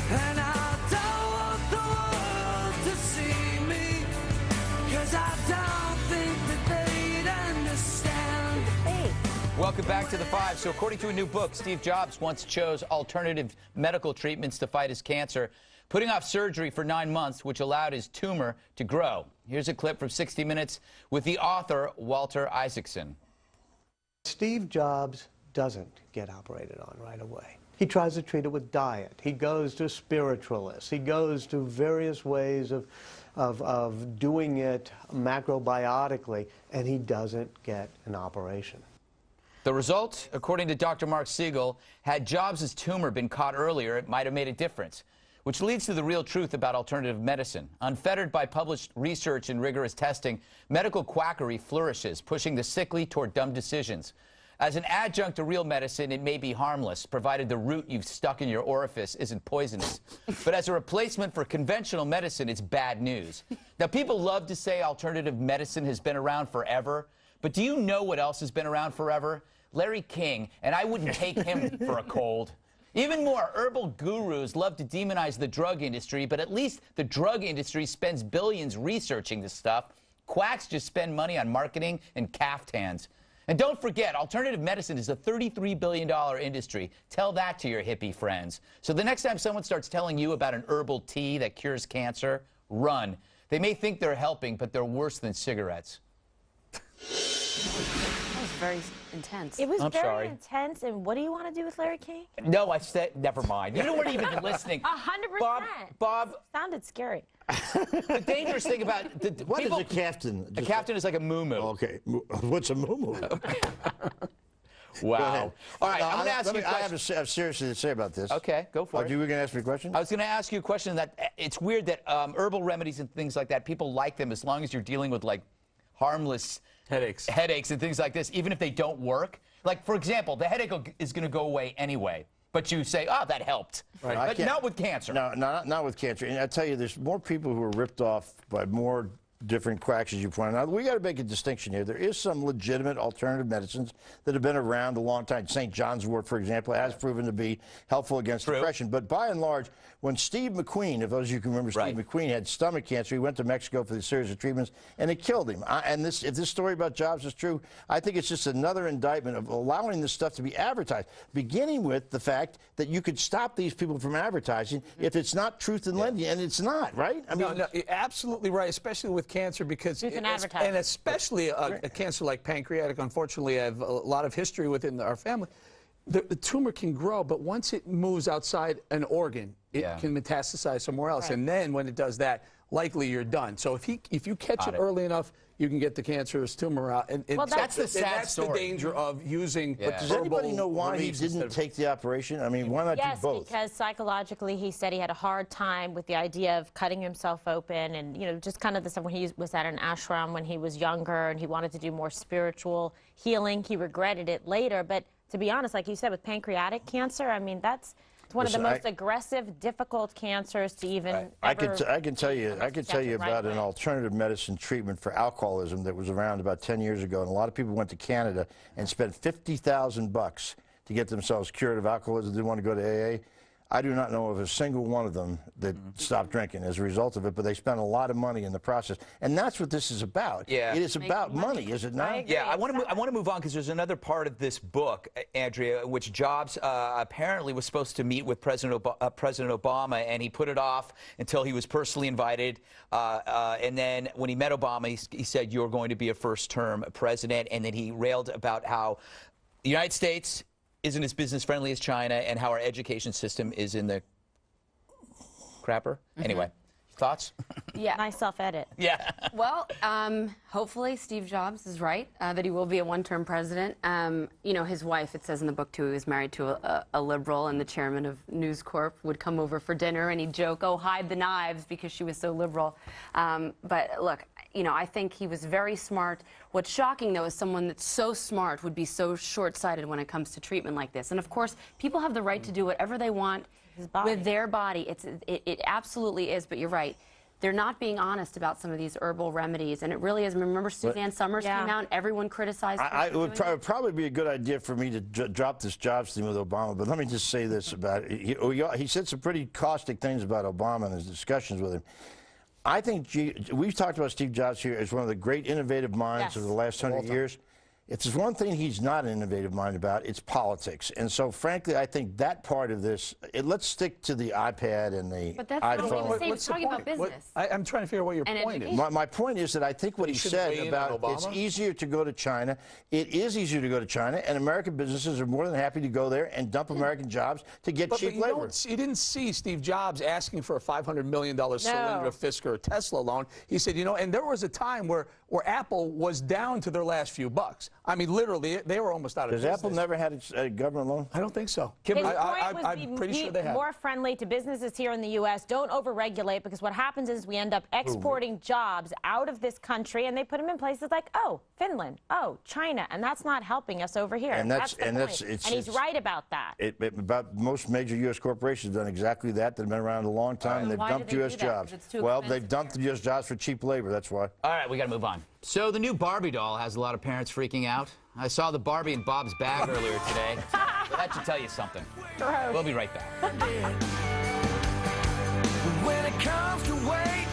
And I don't want the world to see me, 'cause I don't think that they'd understand. Hey. Welcome back to The Five. So according to a new book, Steve Jobs once chose alternative medical treatments to fight his cancer, putting off surgery for 9 months, which allowed his tumor to grow. Here's a clip from 60 Minutes with the author, Walter Isaacson. Steve Jobs doesn't get operated on right away. He tries to treat it with diet. He goes to spiritualists. He goes to various ways of doing it macrobiotically, and he doesn't get an operation. The result, according to Dr. Mark Siegel, had Jobs' tumor been caught earlier, it might have made a difference, which leads to the real truth about alternative medicine. Unfettered by published research and rigorous testing, medical quackery flourishes, pushing the sickly toward dumb decisions. As an adjunct to real medicine, it may be harmless, provided the root you've stuck in your orifice isn't poisonous. But as a replacement for conventional medicine, it's bad news. Now, people love to say alternative medicine has been around forever, but do you know what else has been around forever? Larry King, and I wouldn't take him for a cold. Even more, herbal gurus love to demonize the drug industry, but at least the drug industry spends billions researching this stuff. Quacks just spend money on marketing and caftans. And don't forget, alternative medicine is a $33 billion industry. Tell that to your hippie friends. So the next time someone starts telling you about an herbal tea that cures cancer, run. They may think they're helping, but they're worse than cigarettes. That was very intense. It was I'm very sorry. intense. And what do you want to do with Larry King? No, I said, never mind. You weren't even listening. 100%. Bob, Sounded scary. the dangerous thing about What people, is a caftan? A caftan is like a moo-moo. Okay. What's a moo-moo? Wow. All right, I'm going to ask you a I question. have seriously to say about this. Okay, go for it. You were going to ask me a question? I was going to ask you a question that it's weird that herbal remedies and things like that, people like them as long as you're dealing with like harmless headaches and things like this, even if they don't work. Like, for example, the headache is going to go away anyway. But you say, oh, that helped. Right. But not with cancer. No, not with cancer. And I tell you, there's more people who are ripped off by more different quacks, as you pointed out. We got to make a distinction here. There is some legitimate alternative medicines that have been around a long time. St. John's wort, for example, has proven to be helpful against depression. But by and large, when Steve McQueen, if those of you can remember Steve McQueen, had stomach cancer, he went to Mexico for the series of treatments, and it killed him. And if this story about Jobs is true, I think it's just another indictment of allowing this stuff to be advertised, beginning with the fact that you could stop these people from advertising if it's not truth in lending, and it's not, right? I mean, no, you're absolutely right, especially with cancer, because and especially a cancer like pancreatic. Unfortunately, I have a lot of history within our family. The tumor can grow, but once it moves outside an organ, it can metastasize somewhere else. And then when it does that, likely you're done. So if you catch it early enough, you can get the cancerous tumor out. And well, that's the sad that's story. The danger of using. But does anybody know why he didn't take the operation? I mean, why not do both? Yes, because psychologically he said he had a hard time with the idea of cutting himself open, and just kind of the stuff when he was at an ashram when he was younger and he wanted to do more spiritual healing. He regretted it later, but to be honest, like you said, with pancreatic cancer, I mean, it's one of the most aggressive, difficult cancers to even I can tell you about an alternative medicine treatment for alcoholism that was around about 10 years ago, and a lot of people went to Canada and spent $50,000 to get themselves cured of alcoholism. They didn't want to go to AA. I do not know of a single one of them that stopped drinking as a result of it, but they spent a lot of money in the process. And that's what this is about. Yeah. It is about money, is it not? Yeah, I want to move on because there's another part of this book, Andrea, which Jobs apparently was supposed to meet with President Obama, and he put it off until he was personally invited. And then when he met Obama, he said, "You're going to be a first-term president," and then he railed about how the United States isn't as business-friendly as China, and how our education system is in the crapper. Anyway, thoughts? Yeah. Nice self-edit. Yeah. Well, hopefully Steve Jobs is right, that he will be a one-term president. His wife, it says in the book, too, he was married to a liberal, and the chairman of News Corp would come over for dinner, and he'd joke, "Oh, hide the knives," because she was so liberal. But look, I think he was very smart. What's shocking, though, is someone that's so smart would be so short-sighted when it comes to treatment like this. And, of course, people have the right to do whatever they want with their body. It absolutely is, but you're right. they're not being honest about some of these herbal remedies, and it really is. Remember, Suzanne Summers came out, and everyone criticized her. It would probably be a good idea for me to drop this jobs thing with Obama, but let me just say this about it. He said some pretty caustic things about Obama in his discussions with him. I think we've talked about Steve Jobs here as one of the great innovative minds of the last 100 years. If there's one thing he's not an innovative mind about, it's politics. And so, frankly, I think that part of this, let's stick to the iPad and the but that's iPhone. not what he was talking about business. I'm trying to figure out what your point is. My point is that I think what he said about it's easier to go to China. It is easier to go to China, and American businesses are more than happy to go there and dump American jobs to get cheap labor. You didn't see Steve Jobs asking for a $500 million cylinder Fisker or Tesla loan. He said, you know, and there was a time where Apple was down to their last few bucks. I mean, literally, they were almost out of business. Has Apple never had a government loan? I don't think so. I'm pretty sure they have. More friendly to businesses here in the U.S. Don't overregulate, because what happens is we end up exporting jobs out of this country, and they put them in places like, oh, Finland, oh, China, and that's not helping us over here. And and he's right about that. About most major U.S. corporations have done exactly that. They've been around a long time, and they've dumped U.S. jobs. Well, they've dumped the U.S. jobs for cheap labor. That's why. All right, we got to move on. So the new Barbie doll has a lot of parents freaking out. I saw the Barbie in Bob's bag earlier today. So that should tell you something. Gross. We'll be right back. When it comes to weight,